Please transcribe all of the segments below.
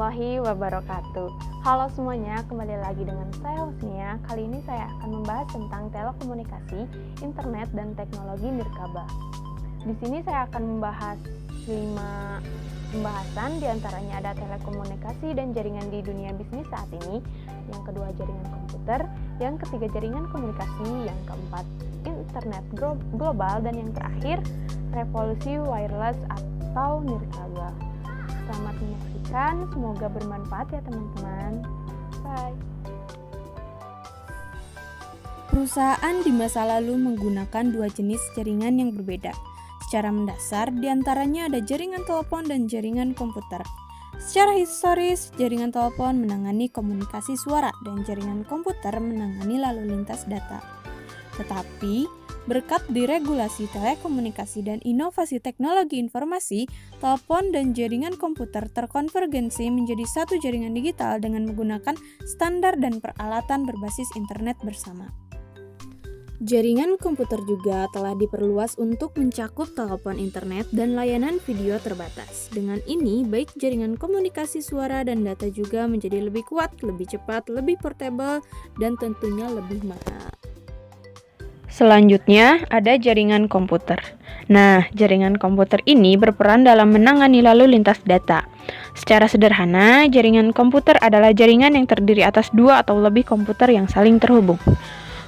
warahmatullahi wabarakatuh. Halo semuanya, kembali lagi dengan saya Husnia. Kali ini saya akan membahas tentang telekomunikasi, internet, dan teknologi nirkaba. Di sini saya akan membahas 5 pembahasan, diantaranya ada telekomunikasi dan jaringan di dunia bisnis saat ini, yang kedua jaringan komputer, yang ketiga jaringan komunikasi, yang keempat internet global, dan yang terakhir revolusi wireless atau nirkaba. Selamat menyaksikan, semoga bermanfaat ya teman-teman. Bye. Perusahaan di masa lalu menggunakan dua jenis jaringan yang berbeda. Secara mendasar, diantaranya ada jaringan telepon dan jaringan komputer. Secara historis, jaringan telepon menangani komunikasi suara dan jaringan komputer menangani lalu lintas data. Tetapi, berkat diregulasi telekomunikasi dan inovasi teknologi informasi, telepon dan jaringan komputer terkonvergensi menjadi satu jaringan digital dengan menggunakan standar dan peralatan berbasis internet bersama. Jaringan komputer juga telah diperluas untuk mencakup telepon internet dan layanan video terbatas. Dengan ini, baik jaringan komunikasi suara dan data juga menjadi lebih kuat, lebih cepat, lebih portable, dan tentunya lebih mahal. Selanjutnya, ada jaringan komputer. Nah, jaringan komputer ini berperan dalam menangani lalu lintas data. Secara sederhana, jaringan komputer adalah jaringan yang terdiri atas dua atau lebih komputer yang saling terhubung.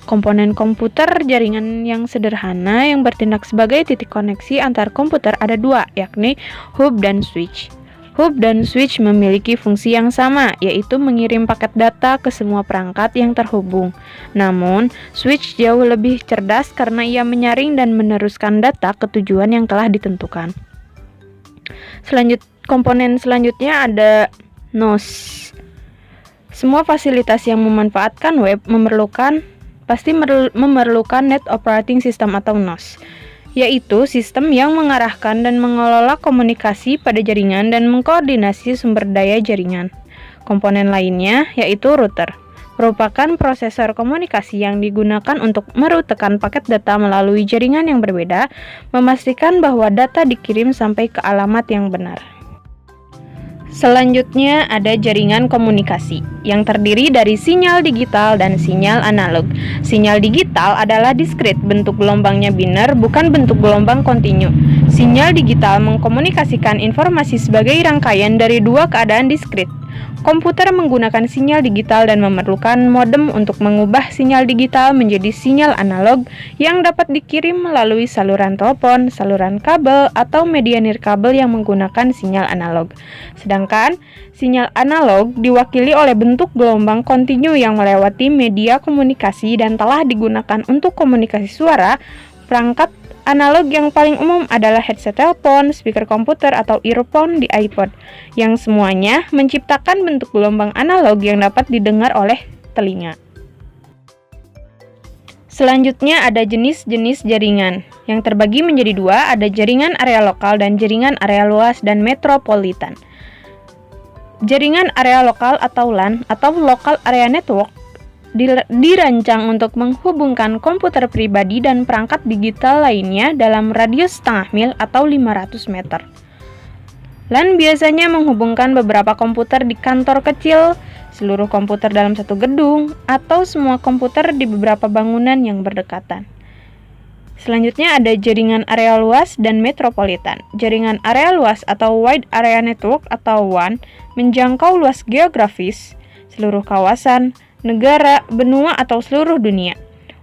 Komponen komputer jaringan yang sederhana yang bertindak sebagai titik koneksi antar komputer ada dua, yakni hub dan switch. Hub dan switch memiliki fungsi yang sama, yaitu mengirim paket data ke semua perangkat yang terhubung. Namun, switch jauh lebih cerdas karena ia menyaring dan meneruskan data ke tujuan yang telah ditentukan. Komponen selanjutnya ada NOS. Semua fasilitas yang memanfaatkan web pasti memerlukan Net Operating System atau NOS, yaitu sistem yang mengarahkan dan mengelola komunikasi pada jaringan dan mengkoordinasi sumber daya jaringan. Komponen lainnya, yaitu router, merupakan prosesor komunikasi yang digunakan untuk merutekan paket data melalui jaringan yang berbeda, memastikan bahwa data dikirim sampai ke alamat yang benar. Selanjutnya ada jaringan komunikasi yang terdiri dari sinyal digital dan sinyal analog. Sinyal digital adalah diskrit, bentuk gelombangnya biner, bukan bentuk gelombang kontinu. Sinyal digital mengkomunikasikan informasi sebagai rangkaian dari dua keadaan diskrit. Komputer menggunakan sinyal digital dan memerlukan modem untuk mengubah sinyal digital menjadi sinyal analog yang dapat dikirim melalui saluran telepon, saluran kabel, atau media nirkabel yang menggunakan sinyal analog. Sedangkan sinyal analog diwakili oleh bentuk gelombang kontinu yang melewati media komunikasi dan telah digunakan untuk komunikasi suara. Perangkat analog yang paling umum adalah headset telepon, speaker komputer, atau earphone di iPod, yang semuanya menciptakan bentuk gelombang analog yang dapat didengar oleh telinga. Selanjutnya ada jenis-jenis jaringan, yang terbagi menjadi dua, ada jaringan area lokal dan jaringan area luas dan metropolitan. Jaringan area lokal atau LAN atau Local Area Network dirancang untuk menghubungkan komputer pribadi dan perangkat digital lainnya dalam radius setengah mil atau 500 meter. LAN biasanya menghubungkan beberapa komputer di kantor kecil, seluruh komputer dalam satu gedung, atau semua komputer di beberapa bangunan yang berdekatan. Selanjutnya ada jaringan area luas dan metropolitan. Jaringan area luas atau Wide Area Network atau WAN menjangkau luas geografis, seluruh kawasan, negara, benua, atau seluruh dunia.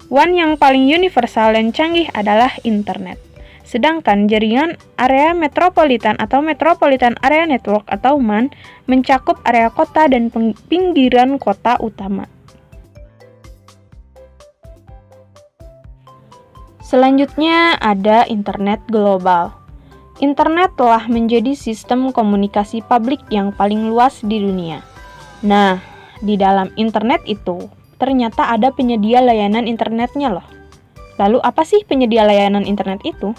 WAN yang paling universal dan canggih adalah internet. Sedangkan jaringan area metropolitan atau Metropolitan Area Network atau MAN mencakup area kota dan pinggiran kota utama. Selanjutnya ada internet global. Internet telah menjadi sistem komunikasi publik yang paling luas di dunia. Nah, di dalam internet itu, ternyata ada penyedia layanan internetnya loh. Lalu apa sih penyedia layanan internet itu?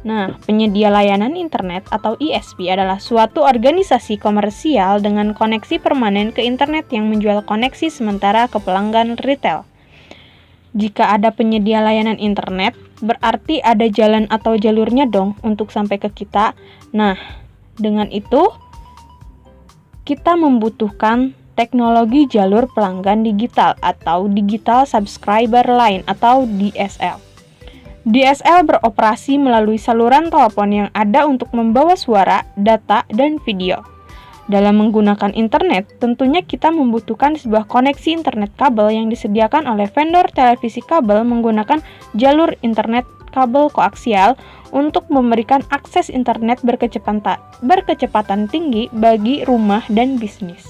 Nah, penyedia layanan internet atau ISP adalah suatu organisasi komersial dengan koneksi permanen ke internet yang menjual koneksi sementara ke pelanggan retail. Jika ada penyedia layanan internet, berarti ada jalan atau jalurnya dong untuk sampai ke kita. Nah, dengan itu, kita membutuhkan teknologi jalur pelanggan digital atau Digital Subscriber Line atau DSL. DSL beroperasi melalui saluran telepon yang ada untuk membawa suara, data, dan video. Dalam menggunakan internet, tentunya kita membutuhkan sebuah koneksi internet kabel yang disediakan oleh vendor televisi kabel menggunakan jalur internet kabel koaksial untuk memberikan akses internet berkecepatan tinggi bagi rumah dan bisnis.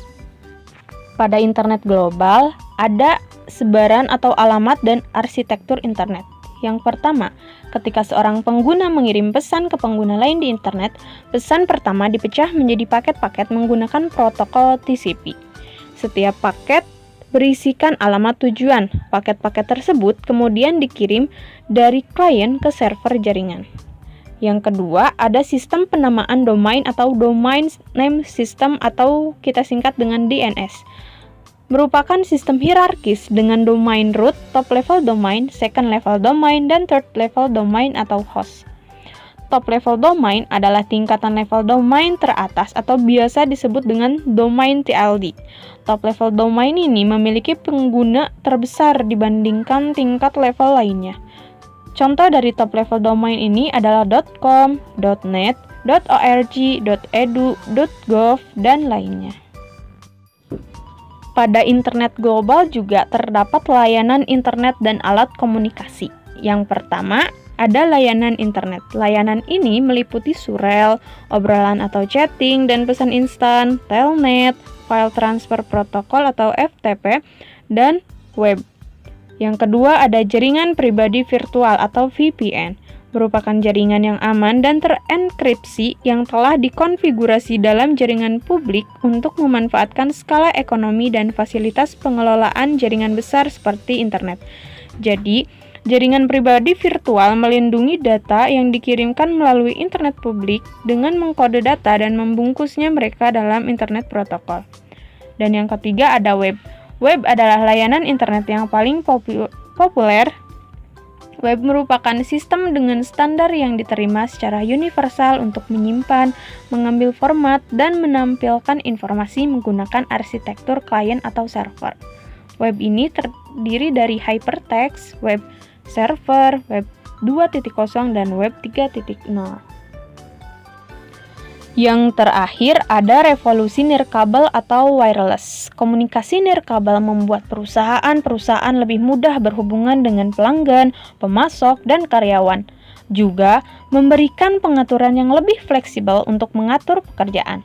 Pada internet global, ada sebaran atau alamat dan arsitektur internet. Yang pertama, ketika seorang pengguna mengirim pesan ke pengguna lain di internet, pesan pertama dipecah menjadi paket-paket menggunakan protokol TCP. Setiap paket berisikan alamat tujuan. Paket-paket tersebut kemudian dikirim dari klien ke server jaringan. Yang kedua, ada sistem penamaan domain atau Domain Name System atau kita singkat dengan DNS. Merupakan sistem hierarkis dengan domain root, top level domain, second level domain, dan third level domain atau host. Top level domain adalah tingkatan level domain teratas atau biasa disebut dengan domain TLD. Top level domain ini memiliki pengguna terbesar dibandingkan tingkat level lainnya. Contoh dari top level domain ini adalah .com, .net, .org, .edu, .gov, dan lainnya. Pada internet global juga terdapat layanan internet dan alat komunikasi. Yang pertama, ada layanan internet. Layanan ini meliputi surel, obrolan atau chatting, dan pesan instan, telnet, file transfer protokol atau FTP, dan web. Yang kedua, ada jaringan pribadi virtual atau VPN. Merupakan jaringan yang aman dan terenkripsi yang telah dikonfigurasi dalam jaringan publik untuk memanfaatkan skala ekonomi dan fasilitas pengelolaan jaringan besar seperti internet. Jadi, jaringan pribadi virtual melindungi data yang dikirimkan melalui internet publik dengan mengkode data dan membungkusnya mereka dalam internet protokol. Dan yang ketiga ada web. Web adalah layanan internet yang paling populer. Web merupakan sistem dengan standar yang diterima secara universal untuk menyimpan, mengambil format, dan menampilkan informasi menggunakan arsitektur klien atau server. Web ini terdiri dari hypertext, web server, web 2.0, dan web 3.0. Yang terakhir ada revolusi nirkabel atau wireless. Komunikasi nirkabel membuat perusahaan-perusahaan lebih mudah berhubungan dengan pelanggan, pemasok, dan karyawan. Juga memberikan pengaturan yang lebih fleksibel untuk mengatur pekerjaan.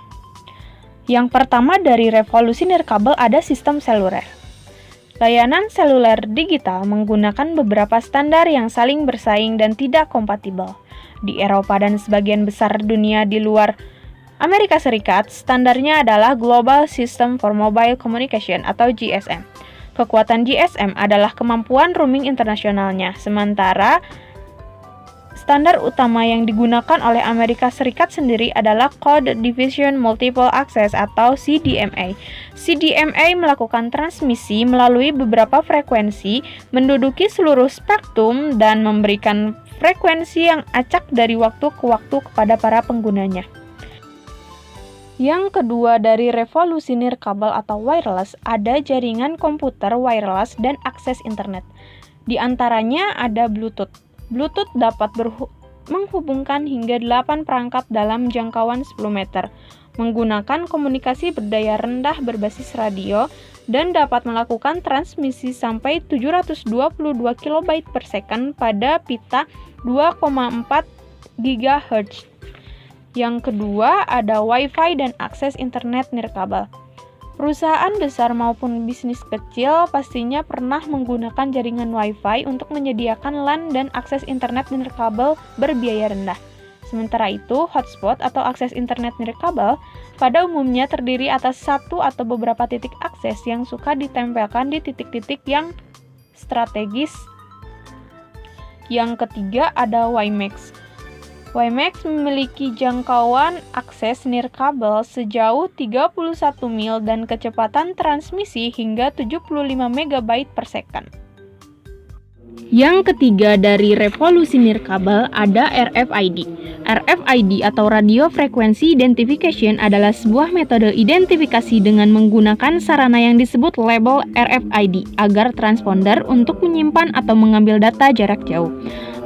Yang pertama dari revolusi nirkabel ada sistem seluler. Layanan seluler digital menggunakan beberapa standar yang saling bersaing dan tidak kompatibel. Di Eropa dan sebagian besar dunia di luar Amerika Serikat, standarnya adalah Global System for Mobile Communication atau GSM. Kekuatan GSM adalah kemampuan roaming internasionalnya, sementara standar utama yang digunakan oleh Amerika Serikat sendiri adalah Code Division Multiple Access atau CDMA. CDMA melakukan transmisi melalui beberapa frekuensi, menduduki seluruh spektrum, dan memberikan frekuensi yang acak dari waktu ke waktu kepada para penggunanya. Yang kedua dari revolusi nirkabel atau wireless ada jaringan komputer wireless dan akses internet. Di antaranya ada Bluetooth. Bluetooth dapat menghubungkan hingga 8 perangkat dalam jangkauan 10 meter, menggunakan komunikasi berdaya rendah berbasis radio, dan dapat melakukan transmisi sampai 722 KB per second pada pita 2,4 GHz. Yang kedua ada Wi-Fi dan akses internet nirkabel. Perusahaan besar maupun bisnis kecil pastinya pernah menggunakan jaringan Wi-Fi untuk menyediakan LAN dan akses internet nirkabel berbiaya rendah. Sementara itu, hotspot atau akses internet nirkabel pada umumnya terdiri atas satu atau beberapa titik akses yang suka ditempelkan di titik-titik yang strategis. Yang ketiga ada WiMAX. WiMAX memiliki jangkauan akses nirkabel sejauh 31 mil dan kecepatan transmisi hingga 75 MB per second. Yang ketiga dari revolusi nirkabel ada RFID. RFID atau Radio Frequency Identification adalah sebuah metode identifikasi dengan menggunakan sarana yang disebut label RFID agar transponder untuk menyimpan atau mengambil data jarak jauh.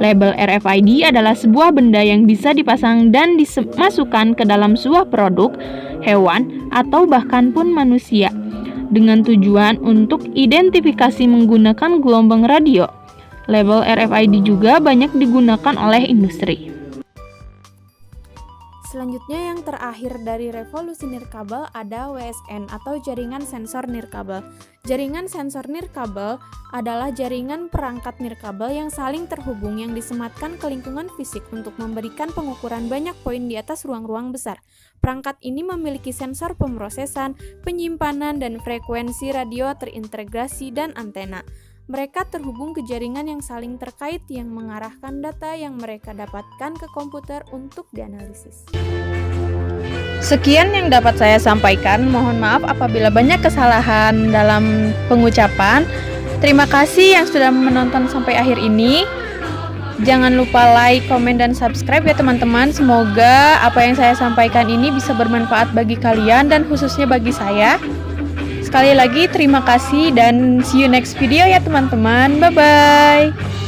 Label RFID adalah sebuah benda yang bisa dipasang dan dimasukkan ke dalam sebuah produk, hewan, atau bahkan pun manusia dengan tujuan untuk identifikasi menggunakan gelombang radio. Label RFID juga banyak digunakan oleh industri. Selanjutnya yang terakhir dari revolusi nirkabel ada WSN atau jaringan sensor nirkabel. Jaringan sensor nirkabel adalah jaringan perangkat nirkabel yang saling terhubung yang disematkan ke lingkungan fisik untuk memberikan pengukuran banyak poin di atas ruang-ruang besar. Perangkat ini memiliki sensor pemrosesan, penyimpanan, dan frekuensi radio terintegrasi dan antena. Mereka terhubung ke jaringan yang saling terkait yang mengarahkan data yang mereka dapatkan ke komputer untuk dianalisis. Sekian yang dapat saya sampaikan. Mohon maaf apabila banyak kesalahan dalam pengucapan. Terima kasih yang sudah menonton sampai akhir ini. Jangan lupa like, komen, dan subscribe ya teman-teman. Semoga apa yang saya sampaikan ini bisa bermanfaat bagi kalian dan khususnya bagi saya. Sekali lagi terima kasih dan see you next video ya teman-teman. Bye-bye.